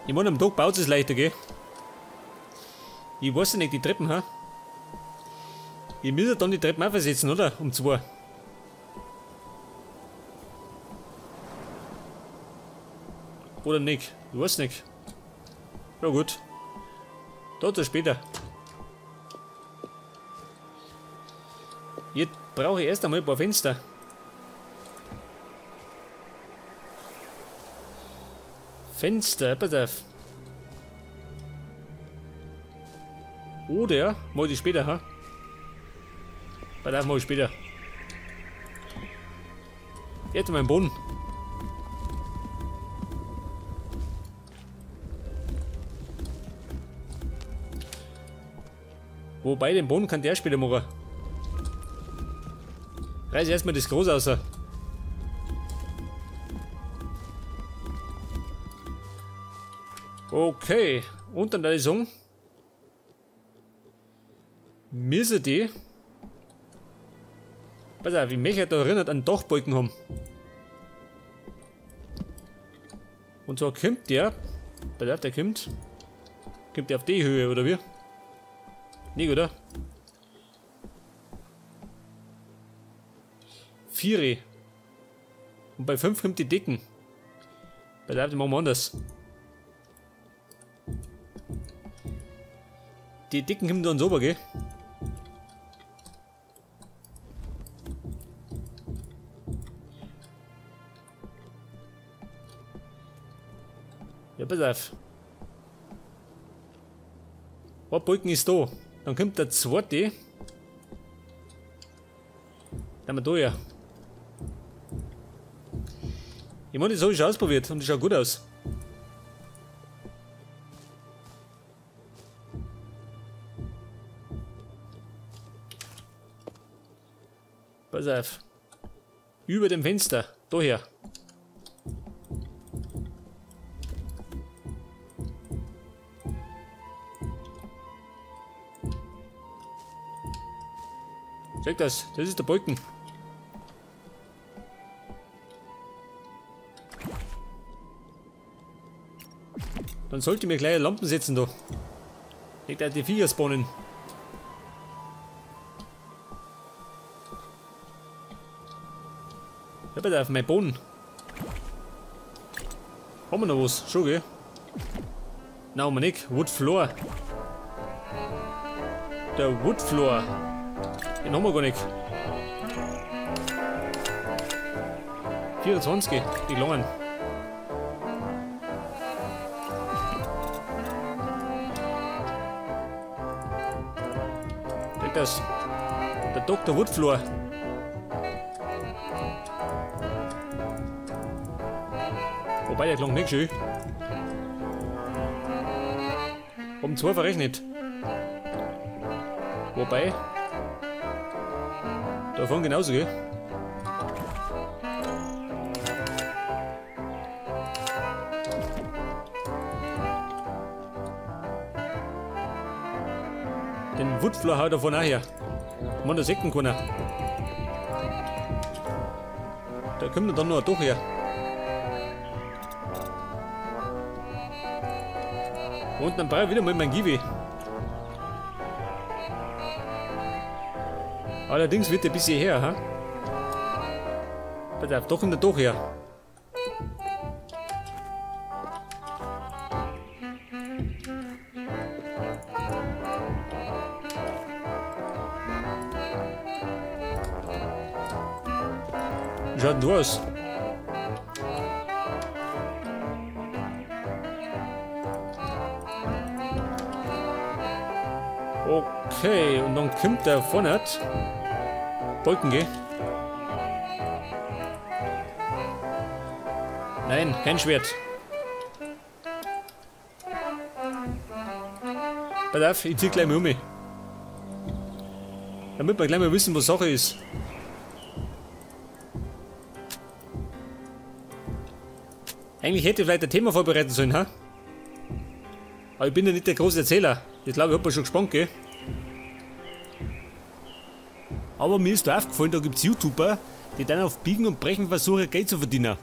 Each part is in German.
Ich meine, am Tag baut es leichter, gell? Ich weiß nicht, die Treppen, ha? Ich muss ja dann die Treppen auch versetzen, oder? Um 2. Oder nicht? Ich weiß nicht. Ja gut. Dazu später. Jetzt brauche ich erst einmal ein paar Fenster. Fenster, pass auf. Oder, mach ich später, ha? Pass auf, mach ich später. Jetzt mein Boden. Wobei, den Boden kann der später machen. Reiß erstmal das Groß aus. Okay, und dann würde ich sagen, müssen die, pass auf, ich möchte da erinnert an Dachbalken haben. Und zwar kommt der, pass auf, der kommt der auf die Höhe, oder wie? Nicht, oder? 4. Und bei 5 kommt die Dicken. Pass auf, die machen wir anders. Die Dicken kommen dann sauber, gell? Ja, pass auf. Ein Balken ist da. Dann kommt der zweite. Dann wir da ja. Ich meine, das habe ich schon ausprobiert und das schaut gut aus. Pass auf. Über dem Fenster. Daher. Check das. Das ist der Balken. Dann sollte ich mir gleich Lampen setzen da. Legt halt die Viecher spawnen. Ja, bitte auf meinen Boden. Haben wir noch was? Schon, gell? Nein, haben wir nicht. Wood Floor. Der Wood Floor. Den haben wir gar nicht. 24, die langen. Check das. Der Dr. Wood Floor. Wobei, der klang nicht schön. Haben 2 verrechnet. Wobei. Davon genauso, gell? Den Woodfloor haut davon auch her. Man, da sieht man keiner. Da kommt dann noch ein Dach her. Und dann brauche ich wieder mal mein Givi. Allerdings wird der bis hierher, ha? Pass auf, doch in der Doch her. Wie schaut denn du aus? Okay, und dann kommt der vorne. Balken, gell? Nein, kein Schwert. Pass auf, ich zieh gleich mal um mich. Damit wir gleich mal wissen, was Sache ist. Eigentlich hätte ich vielleicht ein Thema vorbereiten sollen, ha? Aber ich bin ja nicht der große Erzähler. Das glaube ich, hat man schon gespannt, gell? Aber mir ist da aufgefallen, da gibt es YouTuber, die dann auf Biegen und Brechen versuchen, Geld zu verdienen.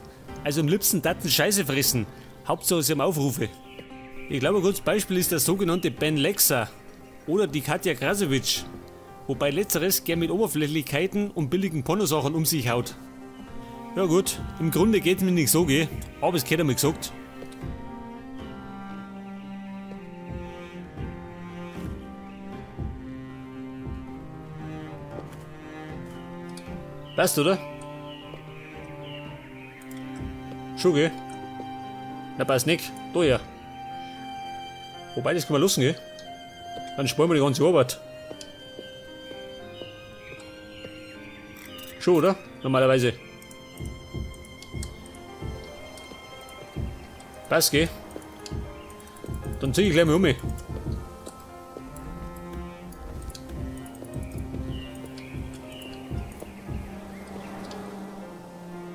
Also am liebsten Daten Scheiße fressen. Hauptsache sie haben Aufrufe. Ich glaube, ein gutes Beispiel ist der sogenannte Ben Lexa oder die Katja Krasowitsch, wobei letzteres gern mit Oberflächlichkeiten und billigen Pornosachen um sich haut. Ja gut, im Grunde geht es mir nicht so, aber es geht einmal gesagt. Passt, oder? Schon, gell? Na, passt nicht. Da ja. Wobei, das kann man lassen, gell? Dann sparen wir die ganze Arbeit. Schon, oder? Normalerweise. Passt, gell? Dann zieh ich gleich mal um.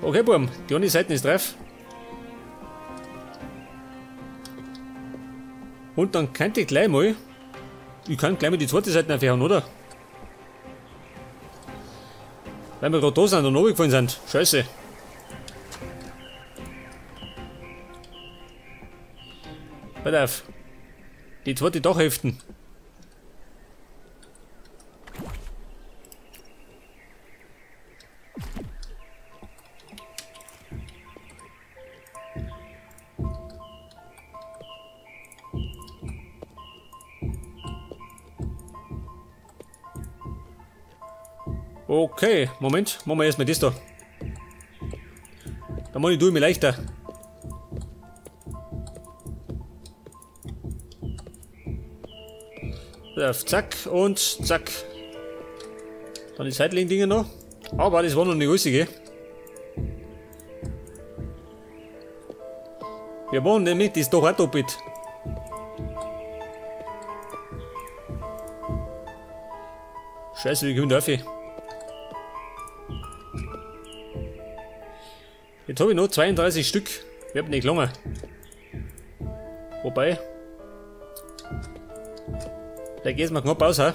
Okay, Buben, die eine Seite ist drauf. Und dann könnte ich gleich mal. Ich kann gleich mal die zweite Seite aufhören, oder? Weil wir gerade da sind und runtergefallen sind. Scheiße. Pass auf. Die zweite Dachhälften. Okay, Moment, machen wir erstmal das da. Dann mache ich mir leichter. Zack und zack. Dann die seitlichen Dinge noch. Aber das war noch nicht alles, gell? Wir machen nämlich das doch auch doppelt. Scheiße, wie kommen wir da rauf? Jetzt habe ich noch 32 Stück. Wird nicht lange. Wobei. Da geht es mir knapp aus, ha?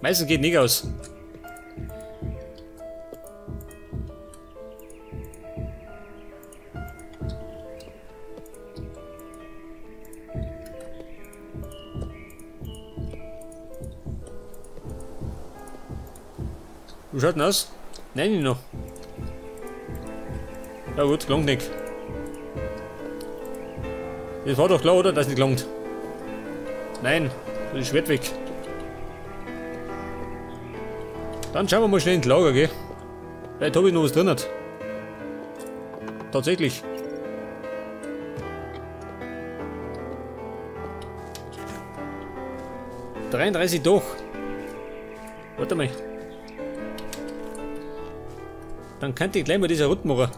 Meistens geht nicht aus. Wie schaut denn aus? Nein, nicht noch. Ja gut, gelangt nicht. Das war doch klar, oder? Dass es nicht gelangt. Nein, das ist Schwert weg. Dann schauen wir mal schnell ins Lager, gell? Vielleicht habe ich noch was drin. Tatsächlich. $33 doch. Warte mal. Dann könnte ich gleich mal diese Route machen.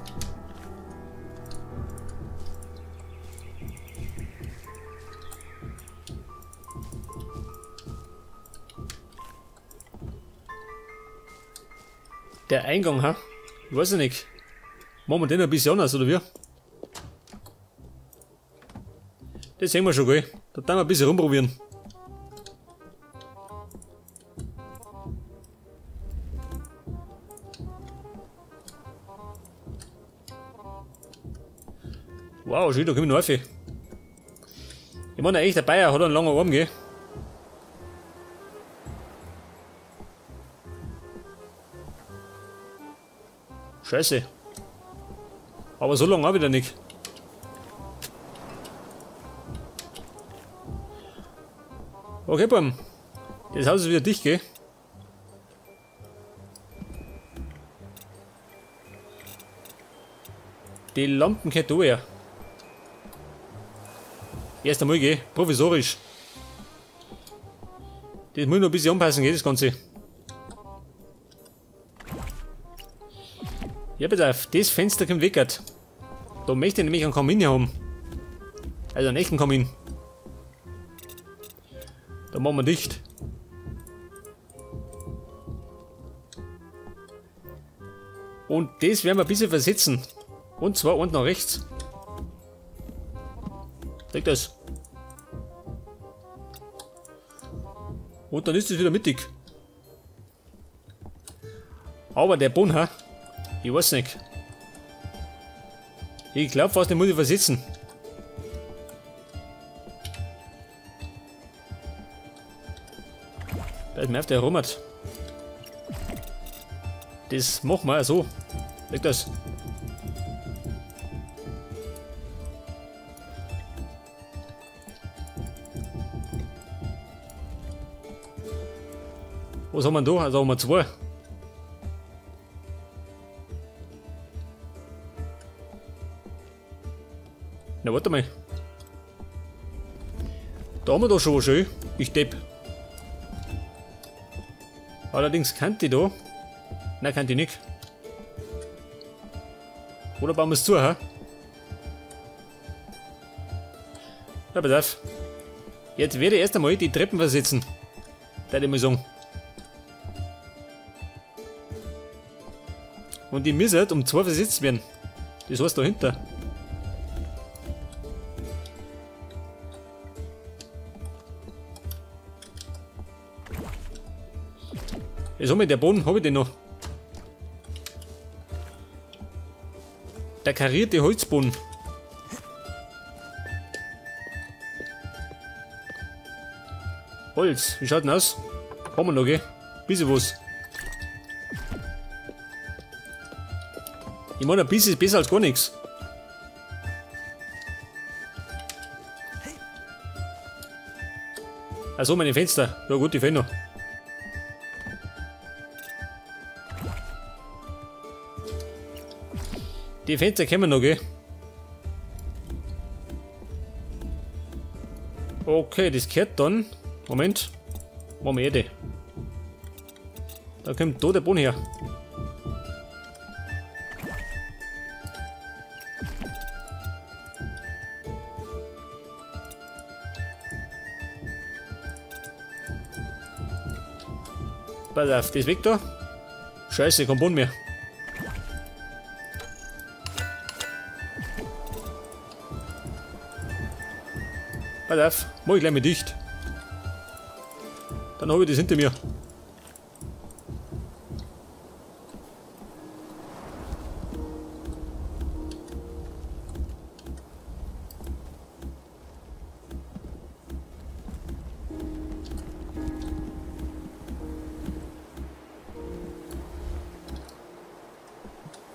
Der Eingang, ha? Ich weiß ja nicht. Machen wir den ein bisschen anders, oder wie? Das sehen wir schon, gell? Da können wir ein bisschen rumprobieren. Wow, schön, da komme ich noch rauf. Ich meine, echt, der Bayer hat einen langen Arm, gell? Scheiße. Aber so lange auch wieder nicht. Okay, Bam. Das Haus ist wieder dicht, gell? Die Lampen geht da her. Erst einmal, gell? Provisorisch. Das muss noch ein bisschen anpassen, gell? Das Ganze. Ja, bitte auf, das Fenster kommt weg. Da möchte ich nämlich einen Kamin haben. Also einen echten Kamin. Da machen wir dicht. Und das werden wir ein bisschen versetzen. Und zwar unten nach rechts. Seht das? Und dann ist es wieder mittig. Aber der Boden, ha? Ich weiß nicht. Ich glaube fast, den muss ich versetzen. Pass mir auf, der rummert. Das machen wir so. Leg das. Was haben wir da? Also haben wir 2. Na, warte mal. Da haben wir doch schon was schön. Ich depp. Allerdings kann die da. Nein, kann die nicht. Oder bauen wir es zu, ha? Ja, pass auf. Jetzt werde ich erst einmal die Treppen versetzen. Da ich mal sagen. Und die müssen um 2 versetzt werden. Das heißt dahinter. Jetzt haben wir den Boden, habe ich den noch. Der karierte Holzboden. Holz, wie schaut denn aus? Haben wir noch, gell? Bisschen was. Ich meine, ein bisschen ist besser als gar nichts. Also meine Fenster. Ja gut, die fehlen noch. Die Fenster können wir noch, gell? Okay, das gehört dann. Moment. Machen wir die. Da kommt da der Boden her. Pass auf, das weg da. Scheiße, kein Boden mehr. Pass auf, mach ich gleich mal dicht. Dann habe ich das hinter mir.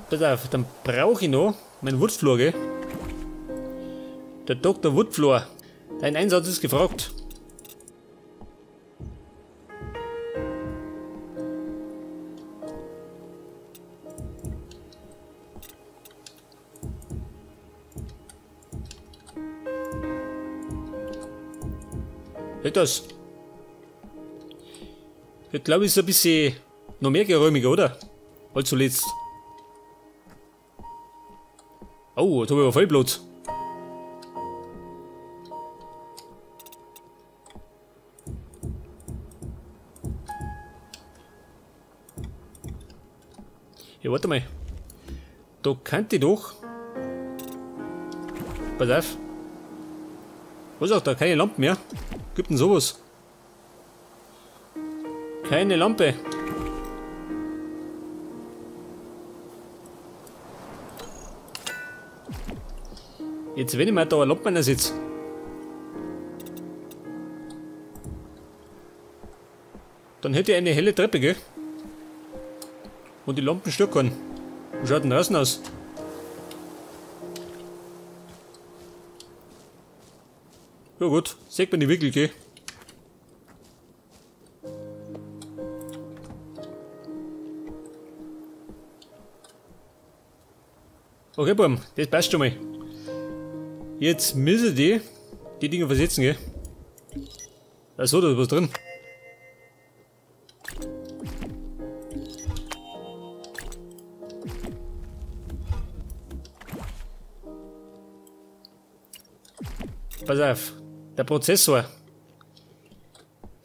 Pass auf, dann brauche ich noch meinen Woodfloor, gell? Der Dr. Woodfloor. Dein Einsatz ist gefragt. Hört das? Ich glaube, es ist ein bisschen noch mehr geräumiger, oder? Als zuletzt. Oh, jetzt habe ich aber voll Platz. Ja, warte mal. Da könnte ich doch. Pass auf. Was auch da? Keine Lampen mehr? Gibt denn sowas? Keine Lampe. Jetzt, wenn ich mal da eine Lampe sitze. Dann hätte ich eine helle Treppe, gell? Und die Lampen stöckern. Wie schaut denn draußen aus? Ja gut, sieht man nicht wirklich, gell? Okay, Buben, das passt schon mal. Jetzt müssen die Dinger versetzen, gell? Achso, da ist was drin. Pass auf, der Prozessor.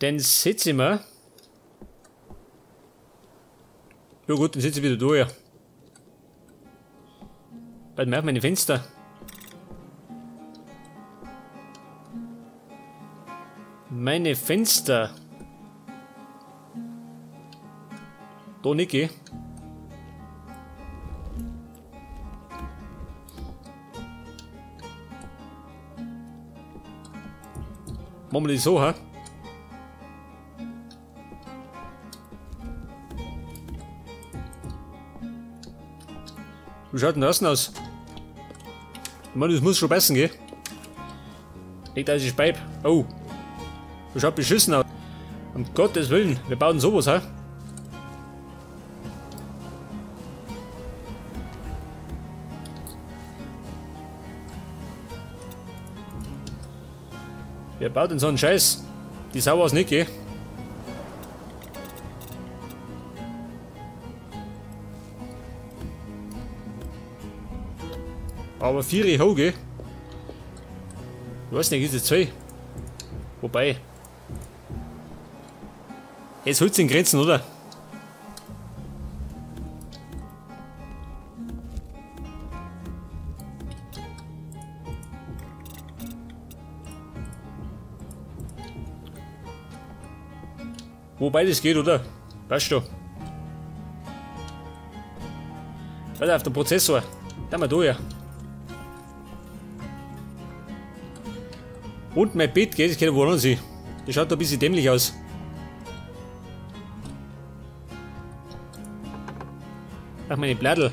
Den setze ich mir. Ja gut, den setze ich wieder da, ja. Pass mal auf meine Fenster. Meine Fenster. Da nicht, gell? Machen wir das so, ha? Wie schaut denn das denn aus? Mann, das muss schon passen, gell? Nicht, dass ich Beib. Oh. Das schaut beschissen aus. Um Gottes Willen, wir bauen sowas, ha? Wer baut denn so einen Scheiß? Die Sau war's nicht, gell? Aber 4 hoch, gell? Ich weiß nicht, ist es 2. Wobei. Jetzt holt's in Grenzen, oder? Wobei das geht, oder? Passt doch. Warte auf den Prozessor. Da mal da, ja. Und mein Bett geht, das kann ja wohl an sein. Das schaut da ein bisschen dämlich aus. Ach, meine Bladel.